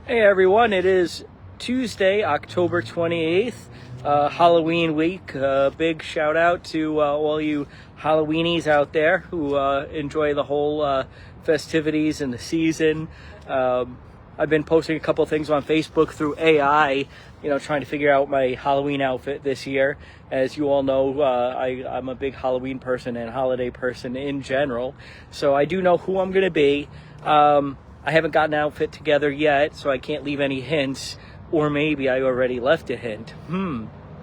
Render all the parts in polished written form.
Hey everyone, it is Tuesday, October 28th, Halloween week. Big shout out to all you Halloweenies out there who enjoy the whole festivities and the season. I've been posting a couple things on Facebook through AI, trying to figure out my Halloween outfit this year. As you all know, I'm a big Halloween person and holiday person in general, so I do know who I'm going to be. I haven't got an outfit together yet, so I can't leave any hints, or maybe I already left a hint.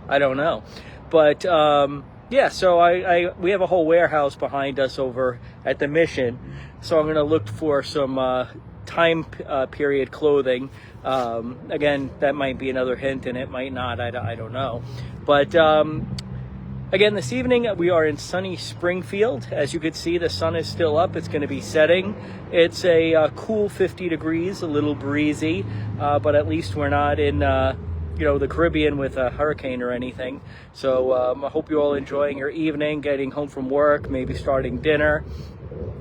I don't know. But yeah, so we have a whole warehouse behind us over at the Mission, so I'm going to look for some time period clothing. Again, that might be another hint, and it might not. I don't know. But again, this evening we are in sunny Springfield. As you can see, the sun is still up. It's going to be setting. It's a cool 50 degrees, a little breezy, but at least we're not in the Caribbean with a hurricane or anything. So I hope you're all enjoying your evening, getting home from work, maybe starting dinner.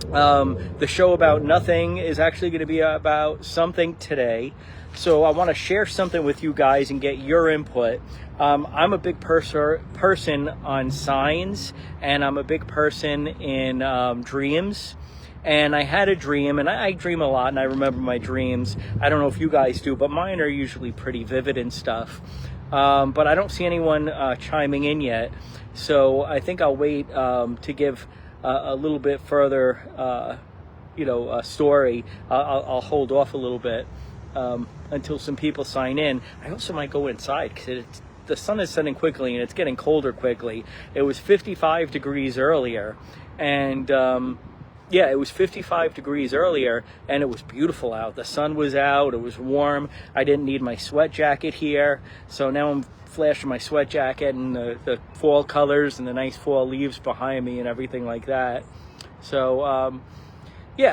The show about nothing is actually going to be about something today. So I want to share something with you guys and get your input. I'm a big person on signs, and I'm a big person in dreams. And I had a dream, and I dream a lot, and I remember my dreams. I don't know if you guys do, but mine are usually pretty vivid and stuff. But I don't see anyone chiming in yet. So I think I'll wait to give a little bit further, a story. I'll hold off a little bit until some people sign in. I also might go inside because the sun is setting quickly and it's getting colder quickly. It was 55 degrees earlier, and it was 55 degrees earlier, and it was beautiful out. The sun was out, it was warm. I didn't need my sweat jacket here, so now I'm flashing my sweat jacket and the fall colors and the nice fall leaves behind me and everything like that. So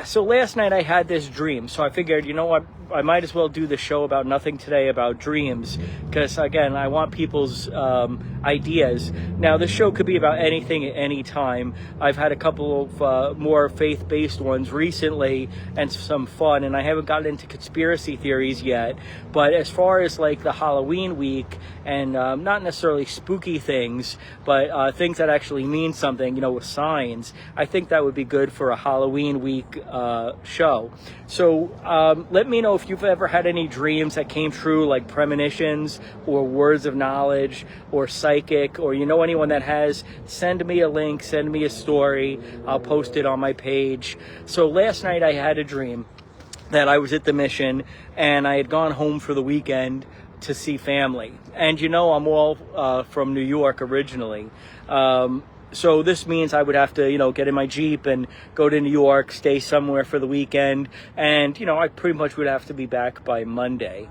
so last night I had this dream, so I figured, you know what, I might as well do the show about nothing today, about dreams, because again, I want people's ideas. Now, this show could be about anything at any time. I've had a couple of more faith-based ones recently and some fun, and I haven't gotten into conspiracy theories yet. But as far as like the Halloween week and not necessarily spooky things, but things that actually mean something, with signs, I think that would be good for a Halloween week show. So let me know if you've ever had any dreams that came true, like premonitions or words of knowledge or psychic, or anyone that has. Send me a link, send me a story. I'll post it on my page. So last night I had a dream that I was at the Mission and I had gone home for the weekend to see family. And I'm all from New York originally. So this means I would have to, get in my Jeep and go to New York, stay somewhere for the weekend. And, I pretty much would have to be back by Monday.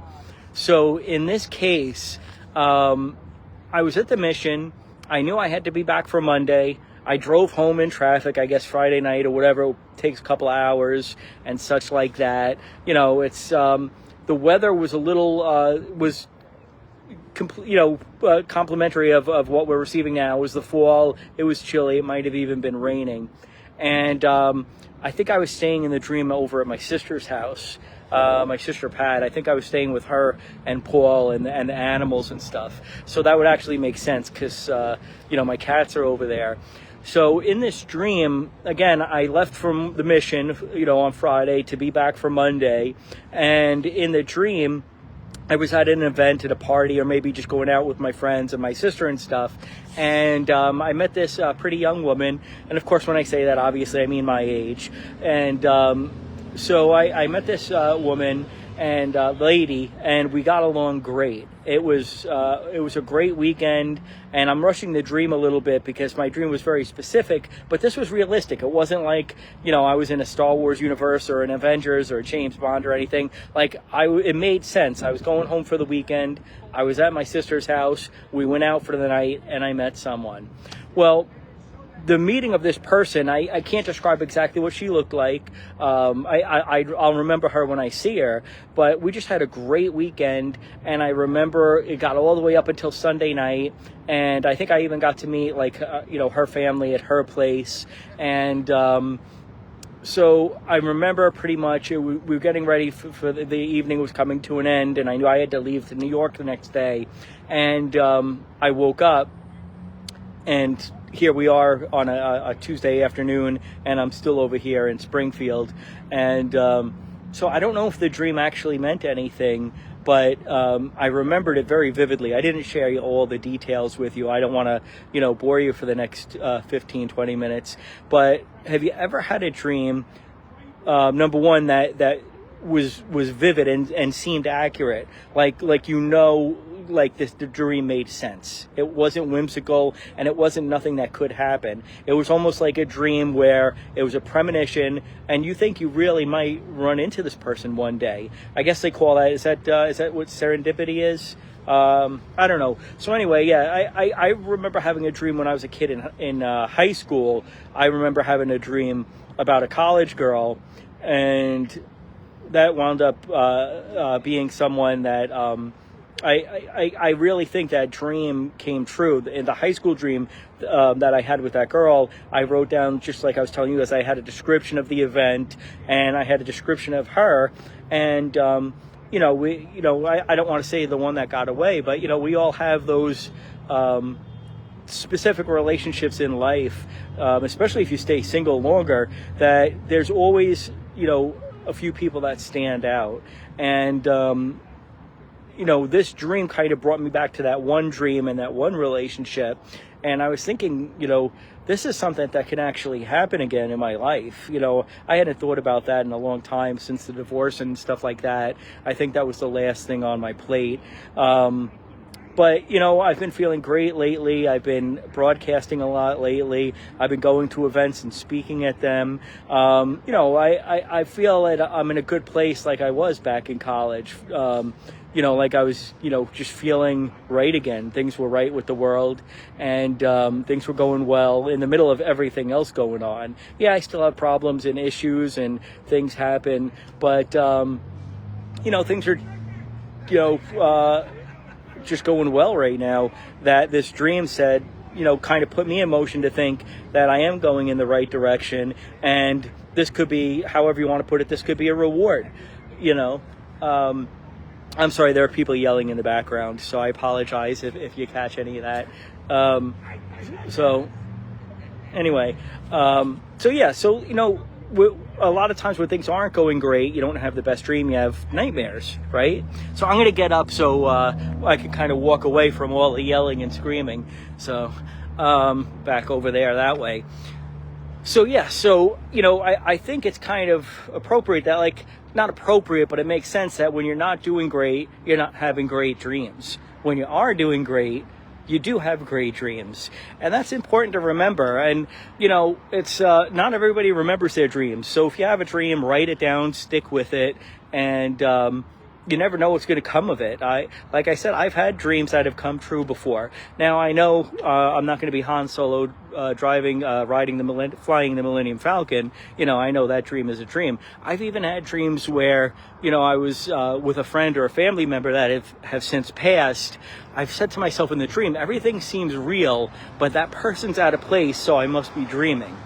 So in this case, I was at the Mission. I knew I had to be back for Monday. I drove home in traffic, I guess Friday night or whatever. It takes a couple of hours and such like that. It's the weather was a little, complimentary of what we're receiving now. It was the fall. It was chilly. It might have even been raining. And I think I was staying in the dream over at my sister's house. My sister Pat, I think I was staying with her and Paul and the animals and stuff. So that would actually make sense because, my cats are over there. So in this dream, again, I left from the Mission, on Friday to be back for Monday. And in the dream, I was at an event, at a party, or maybe just going out with my friends and my sister and stuff. And I met this pretty young woman. And of course, when I say that, obviously, I mean my age. And so I met this woman and lady, and we got along great. It was a great weekend, and I'm rushing the dream a little bit because my dream was very specific, but this was realistic. It wasn't like, I was in a Star Wars universe or an Avengers or a James Bond or anything. Like, it made sense. I was going home for the weekend. I was at my sister's house. We went out for the night, and I met someone. Well, the meeting of this person, I can't describe exactly what she looked like. I'll remember her when I see her, but we just had a great weekend, and I remember it got all the way up until Sunday night, and I think I even got to meet her family at her place, and so I remember pretty much we were getting ready for the evening was coming to an end, and I knew I had to leave to New York the next day. And I woke up, and here we are on a Tuesday afternoon, and I'm still over here in Springfield. And so I don't know if the dream actually meant anything, but I remembered it very vividly. I didn't share all the details with you. I don't want to, bore you for the next 15, 20 minutes. But have you ever had a dream, number one, that was vivid and seemed accurate? Like the dream made sense. It wasn't whimsical, and it wasn't nothing that could happen. It was almost like a dream where it was a premonition, and you think you really might run into this person one day. I guess they call that, is that what serendipity is? I don't know. So anyway, yeah, I remember having a dream when I was a kid in high school. I remember having a dream about a college girl, and that wound up being someone that I really think that dream came true. In the high school dream that I had with that girl, I wrote down, just like I was telling you, as I had a description of the event, and I had a description of her, and I don't want to say the one that got away, but we all have those specific relationships in life, especially if you stay single longer, that there's always a few people that stand out. And this dream kind of brought me back to that one dream and that one relationship. And I was thinking, this is something that can actually happen again in my life. I hadn't thought about that in a long time since the divorce and stuff like that. I think that was the last thing on my plate. But, I've been feeling great lately. I've been broadcasting a lot lately. I've been going to events and speaking at them. I feel that I'm in a good place like I was back in college. Like I was, just feeling right again. Things were right with the world, and things were going well in the middle of everything else going on. Yeah, I still have problems and issues, and things happen, but, things are, just going well right now. That this dream said, kind of put me in motion to think that I am going in the right direction, and this could be, however you want to put it, this could be a reward. I'm sorry, there are people yelling in the background, so I apologize if you catch any of that. So anyway, a lot of times when things aren't going great, you don't have the best dream, you have nightmares, right? So I'm going to get up so I can kind of walk away from all the yelling and screaming. So back over there that way. So yeah, I think it's kind of appropriate that, not appropriate, but it makes sense that when you're not doing great, you're not having great dreams. When you are doing great, you do have great dreams. And that's important to remember. And, it's not everybody remembers their dreams. So if you have a dream, write it down, stick with it, and you never know what's going to come of it. Like I said, I've had dreams that have come true before. Now, I know I'm not going to be Han Solo flying the Millennium Falcon. I know that dream is a dream. I've even had dreams where, I was with a friend or a family member that have since passed. I've said to myself in the dream, everything seems real, but that person's out of place, so I must be dreaming.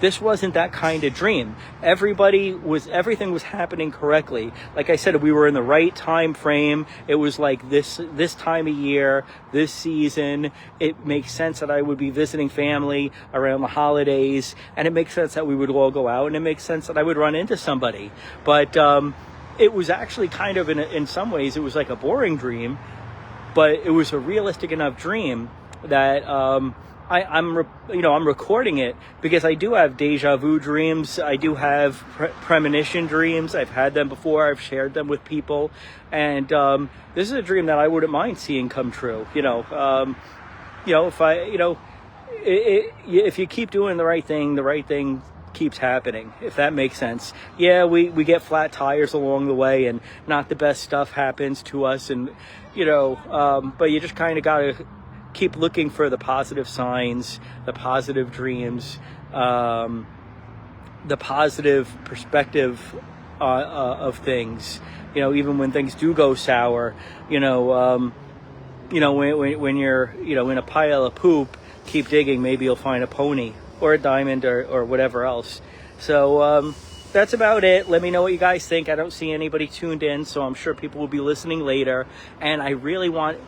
This wasn't that kind of dream. Everything was happening correctly. Like I said, we were in the right time frame. It was like this time of year, this season. It makes sense that I would be visiting family around the holidays, and it makes sense that we would all go out, and it makes sense that I would run into somebody. But it was actually kind of, in some ways, it was like a boring dream, but it was a realistic enough dream that I'm recording it because I do have deja vu dreams. I do have premonition dreams. I've had them before. I've shared them with people, and this is a dream that I wouldn't mind seeing come true. If you keep doing the right thing keeps happening, if that makes sense. Yeah, we get flat tires along the way, and not the best stuff happens to us, and but you just kind of gotta keep looking for the positive signs, the positive dreams, the positive perspective of things. Even when things do go sour, when you're in a pile of poop, keep digging. Maybe you'll find a pony or a diamond or whatever else. So that's about it. Let me know what you guys think. I don't see anybody tuned in, so I'm sure people will be listening later. And I really want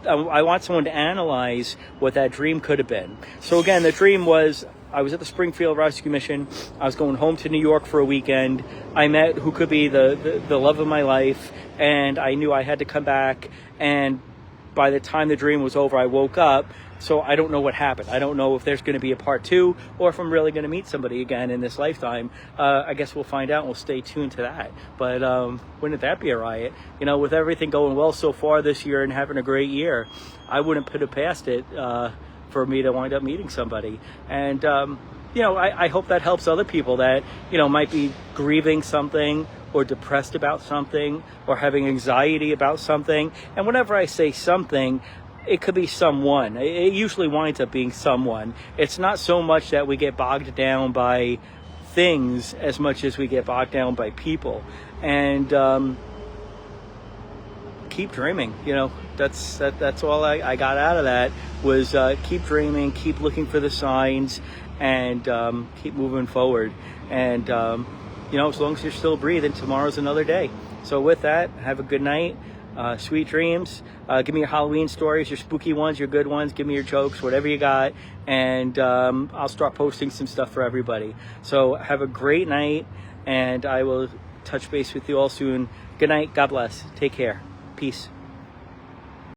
someone to analyze what that dream could have been. So again, the dream was I was at the Springfield Rescue Mission. I was going home to New York for a weekend. I met who could be the love of my life, and I knew I had to come back. And by the time the dream was over, I woke up. So I don't know what happened. I don't know if there's going to be a part 2 or if I'm really going to meet somebody again in this lifetime. I guess we'll find out, and we'll stay tuned to that. But wouldn't that be a riot? You know, with everything going well so far this year and having a great year, I wouldn't put it past it for me to wind up meeting somebody. And, you know, I hope that helps other people that, you know, might be grieving something or depressed about something or having anxiety about something. And whenever I say something, it could be someone. It usually winds up being someone. It's not so much that we get bogged down by things as much as we get bogged down by people. And keep dreaming. You know, that's all I got out of that was keep dreaming, keep looking for the signs, and keep moving forward. And you know, as long as you're still breathing, tomorrow's another day. So with that, have a good night. Sweet dreams. Give me your Halloween stories, your spooky ones, your good ones. Give me your jokes, whatever you got. And I'll start posting some stuff for everybody. So have a great night, and I will touch base with you all soon. Good night. God bless. Take care. Peace.